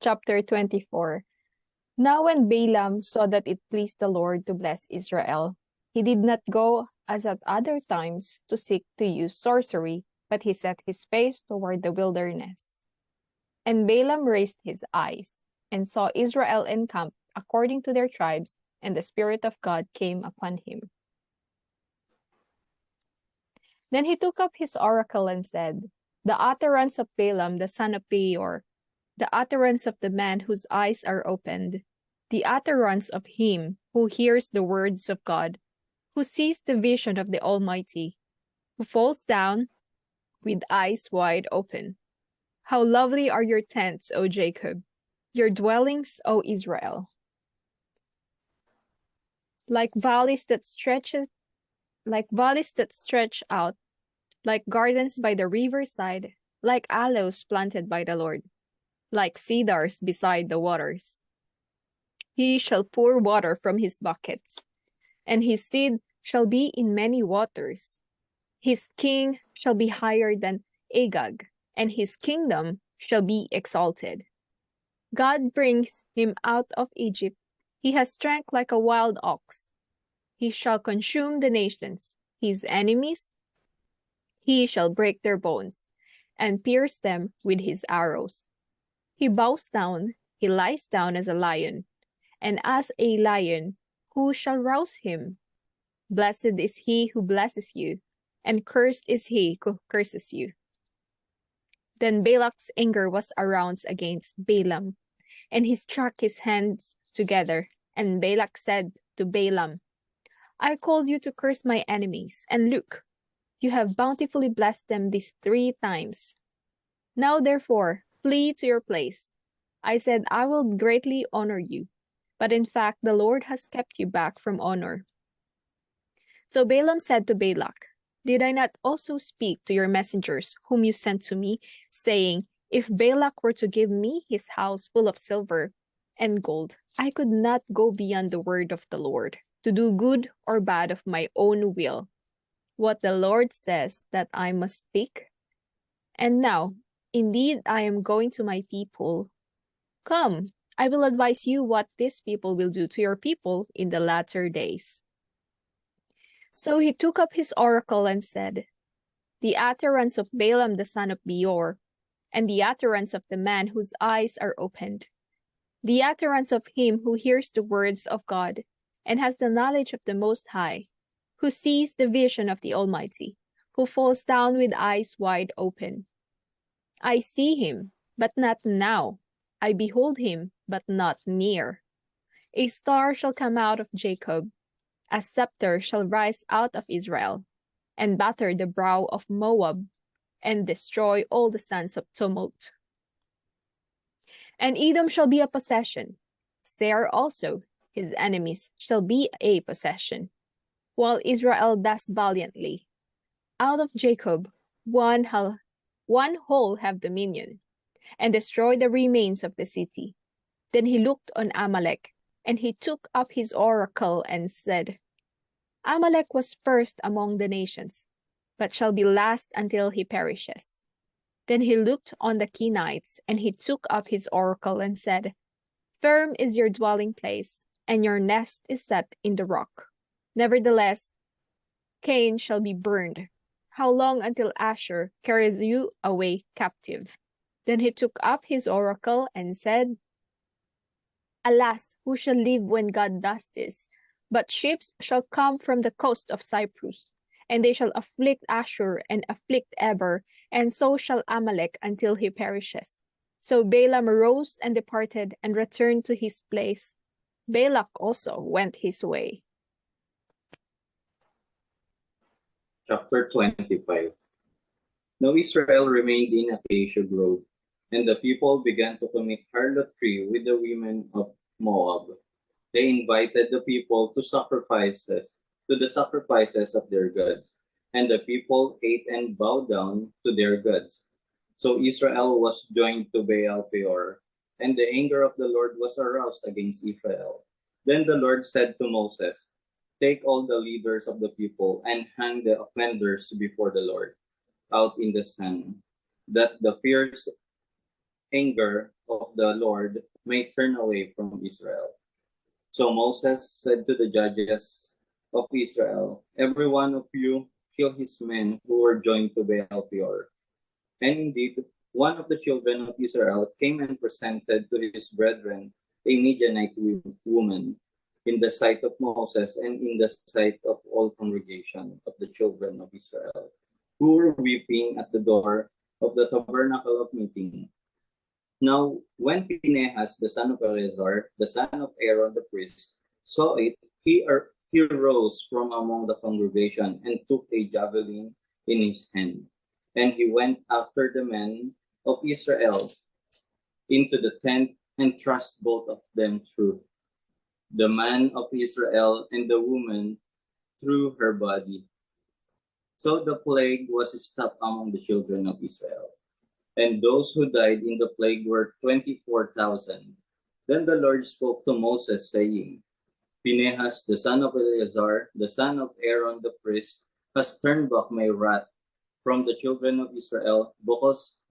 Chapter 24. Now when Balaam saw that it pleased the Lord to bless Israel, he did not go as at other times to seek to use sorcery, but he set his face toward the wilderness. And Balaam raised his eyes, and saw Israel encamped according to their tribes, and the Spirit of God came upon him. Then he took up his oracle and said, The utterance of Balaam the son of Beor, the utterance of the man whose eyes are opened, the utterance of him who hears the words of God, who sees the vision of the Almighty, who falls down with eyes wide open. How lovely are your tents, O Jacob, your dwellings, O Israel. Like valleys that stretch out, like gardens by the riverside, like aloes planted by the Lord, like cedars beside the waters. He shall pour water from his buckets, and his seed shall be in many waters. His king shall be higher than Agag, and his kingdom shall be exalted. God brings him out of Egypt. He has strength like a wild ox. He shall consume the nations, his enemies. He shall break their bones, and pierce them with his arrows. He bows down, he lies down as a lion, and as a lion, who shall rouse him? Blessed is he who blesses you, and cursed is he who curses you. Then Balak's anger was aroused against Balaam, and he struck his hands together. And Balak said to Balaam, I called you to curse my enemies, and look, you have bountifully blessed them these 3 times. Now therefore, flee to your place. I said I will greatly honor you, but in fact the Lord has kept you back from honor. So Balaam said to Balak, Did I not also speak to your messengers whom you sent to me, saying, If Balak were to give me his house full of silver and gold, I could not go beyond the word of the Lord, to do good or bad of my own will. What the Lord says that I must speak. And now, indeed, I am going to my people. Come, I will advise you what this people will do to your people in the latter days. So he took up his oracle and said, The utterance of Balaam the son of Beor, and the utterance of the man whose eyes are opened, the utterance of him who hears the words of God, and has the knowledge of the Most High, who sees the vision of the Almighty, who falls down with eyes wide open. I see him, but not now. I behold him, but not near. A star shall come out of Jacob, a scepter shall rise out of Israel, and batter the brow of Moab, and destroy all the sons of tumult. And Edom shall be a possession. Seir also, his enemies, shall be a possession, while Israel does valiantly. Out of Jacob one whole have dominion, and destroy the remains of the city. Then he looked on Amalek, and he took up his oracle and said, Amalek was first among the nations, but shall be last until he perishes. Then he looked on the Kenites, and he took up his oracle and said, Firm is your dwelling place, and your nest is set in the rock. Nevertheless, Cain shall be burned. How long until Asher carries you away captive? Then he took up his oracle and said, Alas, who shall live when God does this? But ships shall come from the coast of Cyprus, and they shall afflict Ashur and afflict Eber, and so shall Amalek until he perishes. So Balaam arose and departed and returned to his place. Balak also went his way. Chapter 25. Now Israel remained in Acacia Grove, and the people began to commit harlotry with the women of Moab. They invited the people to the sacrifices of their gods, and the people ate and bowed down to their gods. So Israel was joined to Baal Peor, and the anger of the Lord was aroused against Israel. Then the Lord said to Moses, Take all the leaders of the people and hang the offenders before the Lord out in the sun, that the fierce anger of the Lord may turn away from Israel. So Moses said to the judges of Israel, every one of you kill his men who were joined to Baal Peor. And indeed, one of the children of Israel came and presented to his brethren a Midianite woman in the sight of Moses and in the sight of all congregation of the children of Israel, who were weeping at the door of the tabernacle of meeting. Now, when Phinehas, the son of Eleazar, the son of Aaron the priest, saw it, he rose from among the congregation and took a javelin in his hand. And he went after the men of Israel into the tent and thrust both of them through, the man of Israel and the woman through her body. So the plague was stopped among the children of Israel. And those who died in the plague were 24,000. Then the Lord spoke to Moses, saying, Phinehas, the son of Eleazar, the son of Aaron the priest, has turned back my wrath from the children of Israel,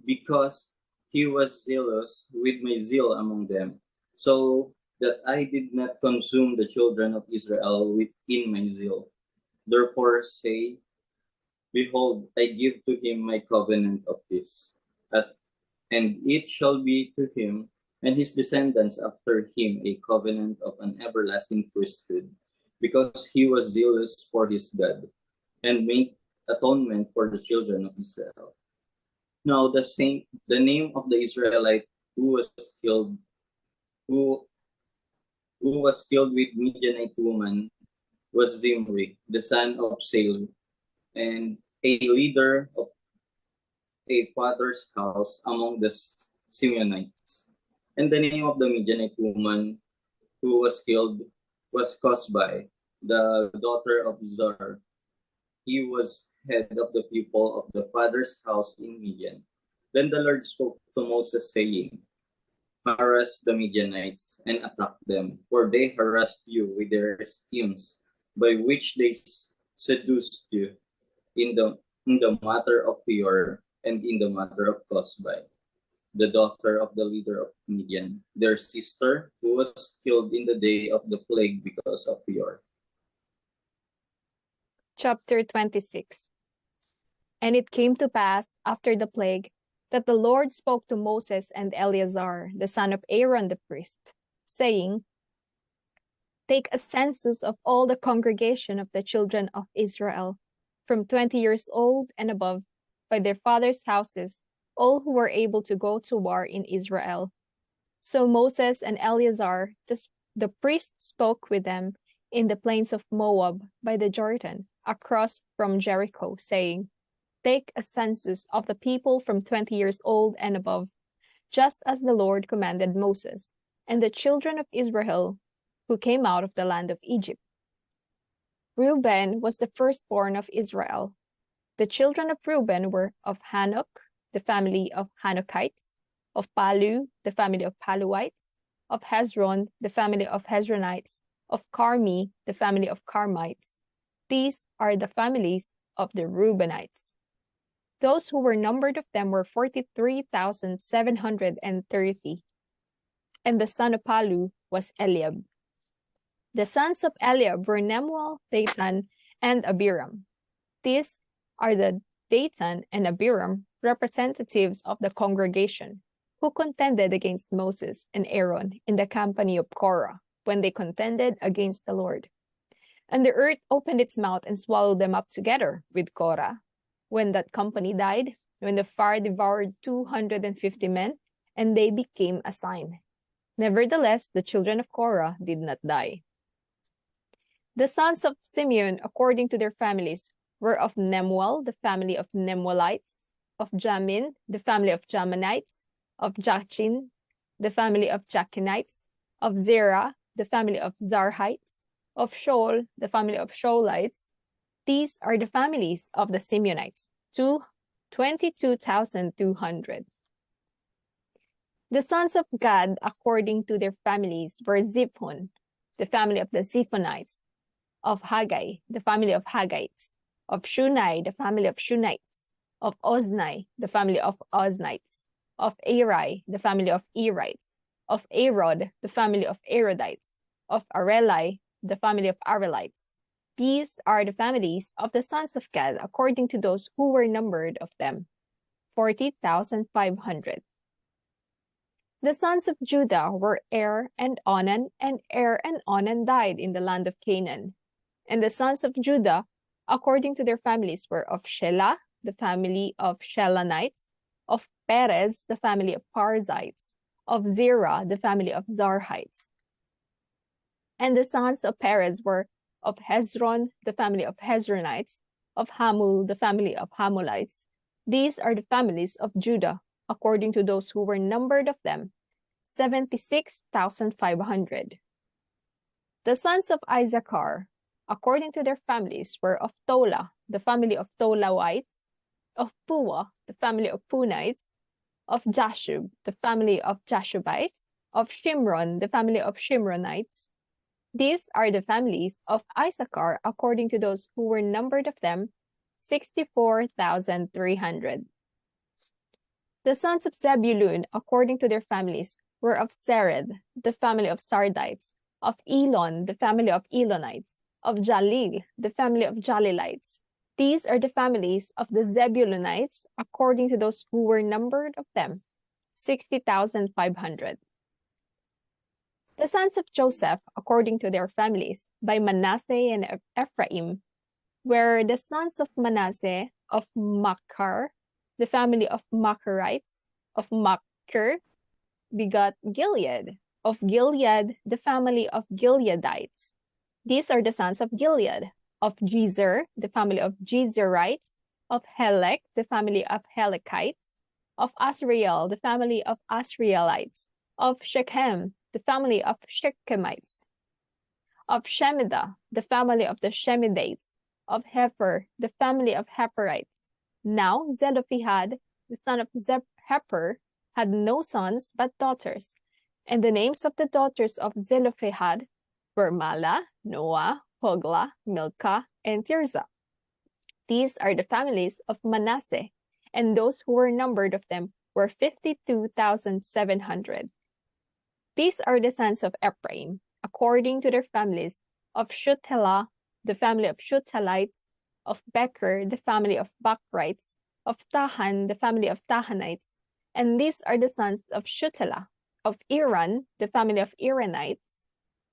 because he was zealous with my zeal among them, so that I did not consume the children of Israel within my zeal. Therefore say, behold, I give to him my covenant of peace, and it shall be to him and his descendants after him a covenant of an everlasting priesthood, because he was zealous for his God, and made atonement for the children of Israel. Now the name of the Israelite who was killed with Midianite woman was Zimri, the son of Salu, and a leader of a father's house among the Simeonites. And the name of the Midianite woman who was killed was Cosbi, the daughter of Zur. He was head of the people of the father's house in Midian. Then the Lord spoke to Moses, saying, harass the Midianites and attack them, for they harassed you with their schemes, by which they seduced you in the matter of Peor and in the matter of Cosbi, the daughter of the leader of Midian, their sister, who was killed in the day of the plague because of Peor. Chapter 26. And it came to pass after the plague that the Lord spoke to Moses and Eleazar, the son of Aaron the priest, saying, take a census of all the congregation of the children of Israel, from 20 years old and above, by their fathers' houses, all who were able to go to war in Israel. So Moses and Eleazar, the priest, spoke with them in the plains of Moab by the Jordan, across from Jericho, saying, take a census of the people from 20 years old and above, just as the Lord commanded Moses, and the children of Israel who came out of the land of Egypt. Reuben was the firstborn of Israel. The children of Reuben were of Hanok, the family of Hanokites, of Palu, the family of Paluites, of Hezron, the family of Hezronites, of Carmi, the family of Carmites. These are the families of the Reubenites. Those who were numbered of them were 43,730. And the son of Palu was Eliab. The sons of Eliab were Nemuel, Dathan, and Abiram. These are the Dathan and Abiram, representatives of the congregation, who contended against Moses and Aaron in the company of Korah, when they contended against the Lord. And the earth opened its mouth and swallowed them up together with Korah. When that company died, when the fire devoured 250 men, and they became a sign. Nevertheless, the children of Korah did not die. The sons of Simeon, according to their families, were of Nemuel, the family of Nemuelites, of Jamin, the family of Jamanites, of Jachin, the family of Jachinites, of Zerah, the family of Zarhites, of Shoal, the family of Shoalites. These are the families of the Simeonites, 22,200. The sons of Gad, according to their families, were Ziphon, the family of the Ziphonites, of Haggai, the family of Haggites, of Shunai, the family of Shunites, of Ozni, the family of Oznites, of Ari, the family of Erites, of Arod, the family of Arodites, of Areli, the family of Arelites. These are the families of the sons of Gad according to those who were numbered of them, 40,500. The sons of Judah were Er and Onan, and Er and Onan died in the land of Canaan. And the sons of Judah, according to their families, were of Shelah, the family of Shelanites, of Perez, the family of Parzites, of Zerah, the family of Zarhites. And the sons of Perez were of Hezron, the family of Hezronites, of Hamul, the family of Hamulites. These are the families of Judah, according to those who were numbered of them, 76,500. The sons of Issachar, according to their families, were of Tola, the family of Tolawites, of Puah, the family of Punites, of Jashub, the family of Jashubites, of Shimron, the family of Shimronites. These are the families of Issachar according to those who were numbered of them, 64,300. The sons of Zebulun according to their families were of Sered, the family of Sardites, of Elon, the family of Elonites, of Jalil, the family of Jalilites. These are the families of the Zebulunites according to those who were numbered of them, 60,500. The sons of Joseph, according to their families, by Manasseh and Ephraim, were the sons of Manasseh of Machar, the family of Macharites, of Machir begot Gilead, of Gilead, the family of Gileadites. These are the sons of Gilead, of Jezer, the family of Jezerites, of Helek, the family of Helekites, of Asriel, the family of Asrielites, of Shechem, the family of Shechemites, of Shemida, the family of the Shemidates, of Hefer, the family of Heperites. Now Zelophehad, the son of Heper, had no sons but daughters, and the names of the daughters of Zelophehad were Mala, Noah, Hogla, Milcah, and Tirzah. These are the families of Manasseh, and those who were numbered of them were 52,700. These are the sons of Ephraim, according to their families, of Shuthelah, the family of Shuthelites, of Becher, the family of Bachrites, of Tahan, the family of Tahanites. And these are the sons of Shuthelah, of Iran, the family of Iranites.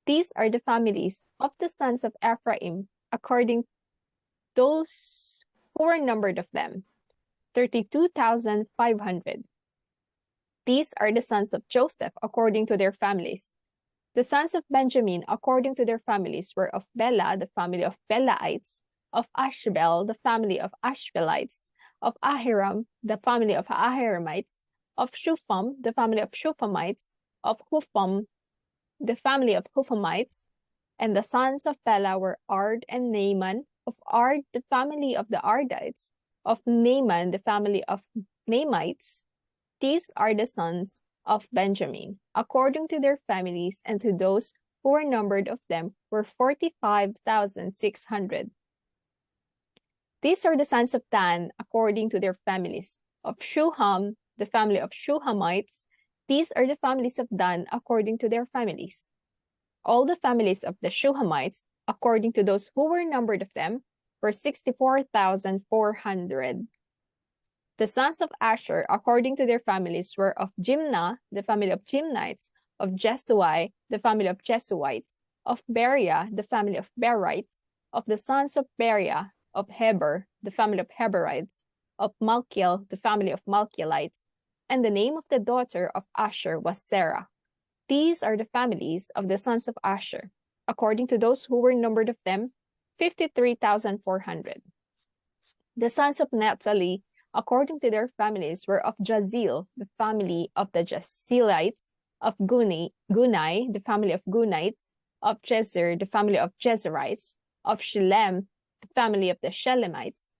These are the families of the sons of Ephraim, according to those who were numbered of them, 32,500. These are the sons of Joseph, according to their families. The sons of Benjamin, according to their families, were of Bela, the family of Belaites, of Ashbel, the family of Ashbelites, of Ahiram, the family of Ahiramites, of Shupham, the family of Shuphamites, of Hupham, the family of Huphamites. And the sons of Bela were Ard and Naaman, of Ard, the family of the Ardites, of Naaman, the family of Naamites. These are the sons of Benjamin, according to their families, and to those who were numbered of them were 45,600. These are the sons of Dan, according to their families, of Shuham, the family of Shuhamites. These are the families of Dan, according to their families. All the families of the Shuhamites, according to those who were numbered of them, were 64,400. The sons of Asher, according to their families, were of Jimnah, the family of Jimnites, of Jesui, the family of Jesuites, of Beriah, the family of Berites, of the sons of Beriah, of Heber, the family of Heberites, of Malkiel, the family of Malkielites, and the name of the daughter of Asher was Sarah. These are the families of the sons of Asher, according to those who were numbered of them, 53,400. The sons of Naphtali, according to their families, were of Jazil, the family of the Jazilites, of Gunai, the family of Gunites, of Jezer, the family of Jezerites, of Shilem, the family of the Shelemites.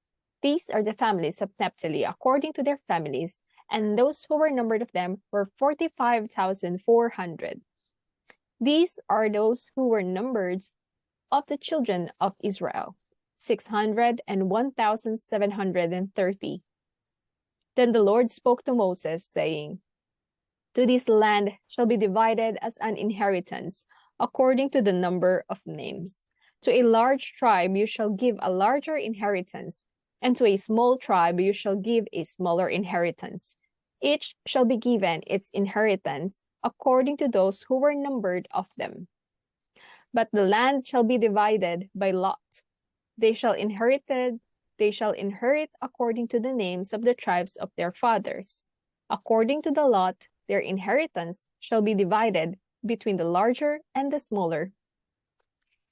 These are the families of Naphtali, according to their families, and those who were numbered of them were 45,400. These are those who were numbered of the children of Israel, 601,730. Then the Lord spoke to Moses, saying, "To this land shall be divided as an inheritance, according to the number of names. To a large tribe you shall give a larger inheritance, and to a small tribe you shall give a smaller inheritance. Each shall be given its inheritance according to those who were numbered of them. But the land shall be divided by lot. They shall inherit according to the names of the tribes of their fathers. According to the lot, their inheritance shall be divided between the larger and the smaller.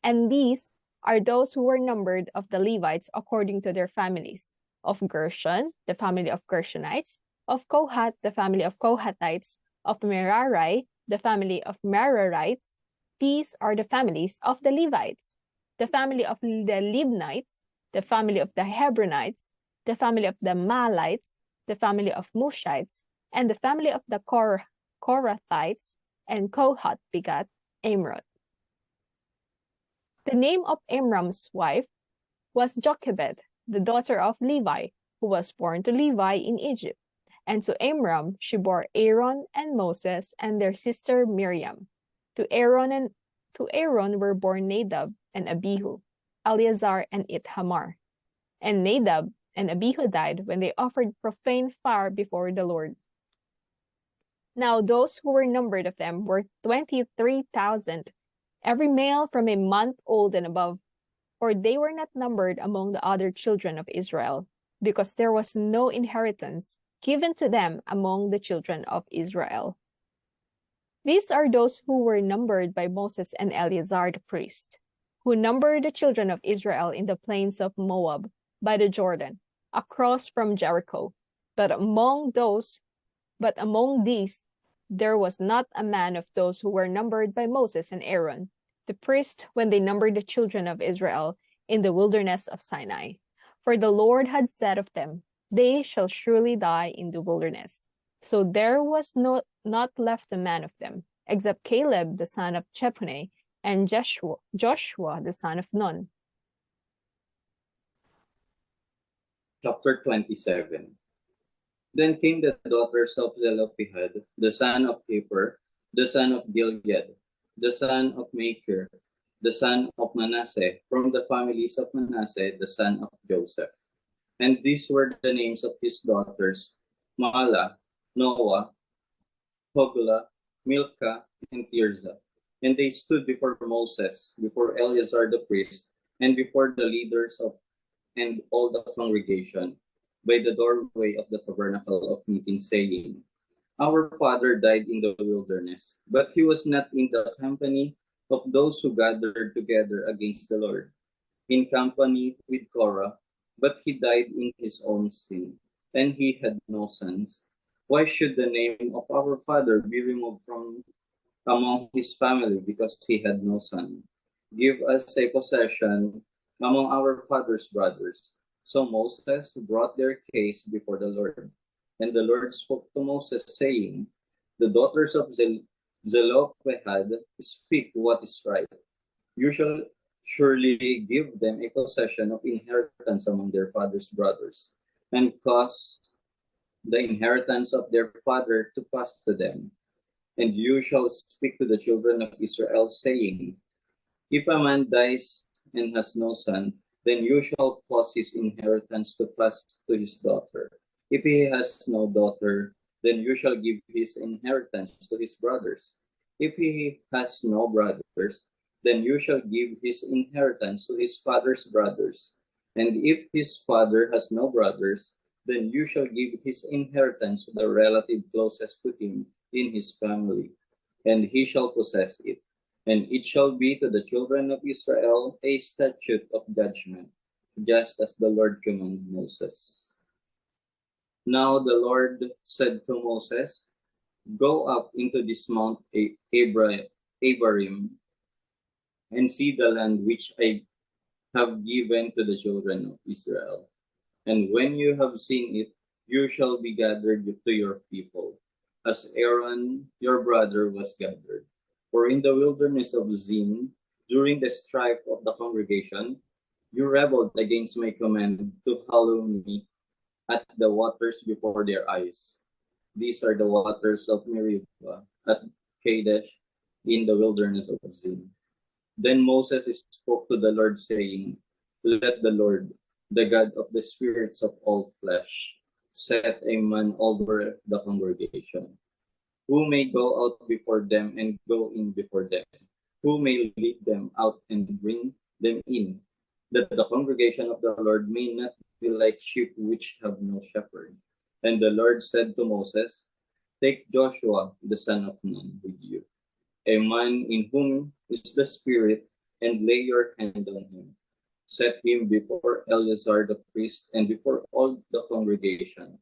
And these are those who were numbered of the Levites according to their families: of Gershon, the family of Gershonites; of Kohath, the family of Kohathites; of Merari, the family of Merarites. These are the families of the Levites: the family of the Libnites, the family of the Hebronites, the family of the Mahlites, the family of Mushites, and the family of the Korathites. And Kohath begat Amram. The name of Amram's wife was Jochebed, the daughter of Levi, who was born to Levi in Egypt. And to Amram she bore Aaron and Moses and their sister Miriam. To Aaron were born Nadab and Abihu, Eleazar and Ithamar. And Nadab and Abihu died when they offered profane fire before the Lord. Now those who were numbered of them were 23,000, every male from a month old and above, for they were not numbered among the other children of Israel, because there was no inheritance given to them among the children of Israel. These are those who were numbered by Moses and Eleazar the priest, who numbered the children of Israel in the plains of Moab, by the Jordan, across from Jericho. But among these there was not a man of those who were numbered by Moses and Aaron, the priest, when they numbered the children of Israel in the wilderness of Sinai. For the Lord had said of them, "They shall surely die in the wilderness." So there was not left a man of them, except Caleb the son of Jephunneh, and Joshua the son of Nun. Chapter 27. Then came the daughters of Zelophehad, the son of Hefer, the son of Gilead, the son of Machir, the son of Manasseh, from the families of Manasseh, the son of Joseph. And these were the names of his daughters: Mahlah, Noah, Hoglah, Milcah, and Tirzah. And they stood before Moses, before Eleazar the priest, and before the leaders and all the congregation, by the doorway of the tabernacle of meeting, saying, "Our father died in the wilderness, but he was not in the company of those who gathered together against the Lord, in company with Korah, but he died in his own sin, and he had no sons. Why should the name of our father be removed from among his family because he had no son? Give us a possession among our father's brothers." So Moses brought their case before the Lord. And the Lord spoke to Moses, saying, "The daughters of Zelophehad speak what is right. You shall surely give them a possession of inheritance among their father's brothers, and cause the inheritance of their father to pass to them. And you shall speak to the children of Israel, saying, If a man dies and has no son, then you shall cause his inheritance to pass to his daughter. If he has no daughter, then you shall give his inheritance to his brothers. If he has no brothers, then you shall give his inheritance to his father's brothers. And if his father has no brothers, then you shall give his inheritance to the relative closest to him in his family, and he shall possess it. And it shall be to the children of Israel a statute of judgment, just as the Lord commanded Moses. Now the Lord said to Moses, Go up into this Mount Abarim, and see the land which I have given to the children of Israel. And when you have seen it, you shall be gathered to your people, as Aaron your brother was gathered. For in the wilderness of Zin, during the strife of the congregation, you rebelled against my command to hallow me at the waters before their eyes. These are the waters of Meribah at Kadesh in the wilderness of Zin. Then Moses spoke to the Lord, saying, Let the Lord, the God of the spirits of all flesh, set a man over the congregation, who may go out before them and go in before them, who may lead them out and bring them in, that the congregation of the Lord may not be like sheep which have no shepherd. And the Lord said to Moses, Take Joshua the son of Nun with you, a man in whom is the Spirit, and lay your hand on him. Set him before Eleazar the priest and before all the congregation,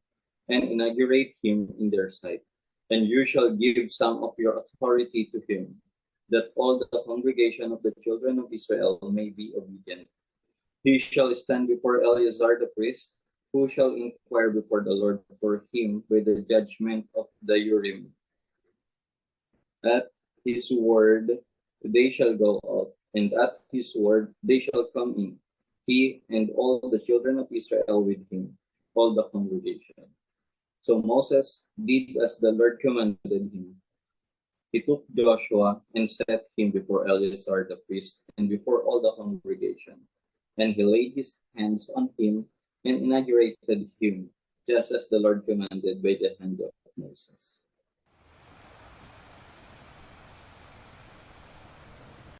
and inaugurate him in their sight. And you shall give some of your authority to him, that all the congregation of the children of Israel may be obedient. He shall stand before Eleazar the priest, who shall inquire before the Lord for him by the judgment of the Urim. At his word they shall go out, and at his word they shall come in, he and all the children of Israel with him, all the congregation. So Moses did as the Lord commanded him. He took Joshua and set him before Eleazar the priest and before all the congregation. And he laid his hands on him and inaugurated him, just as the Lord commanded by the hand of Moses.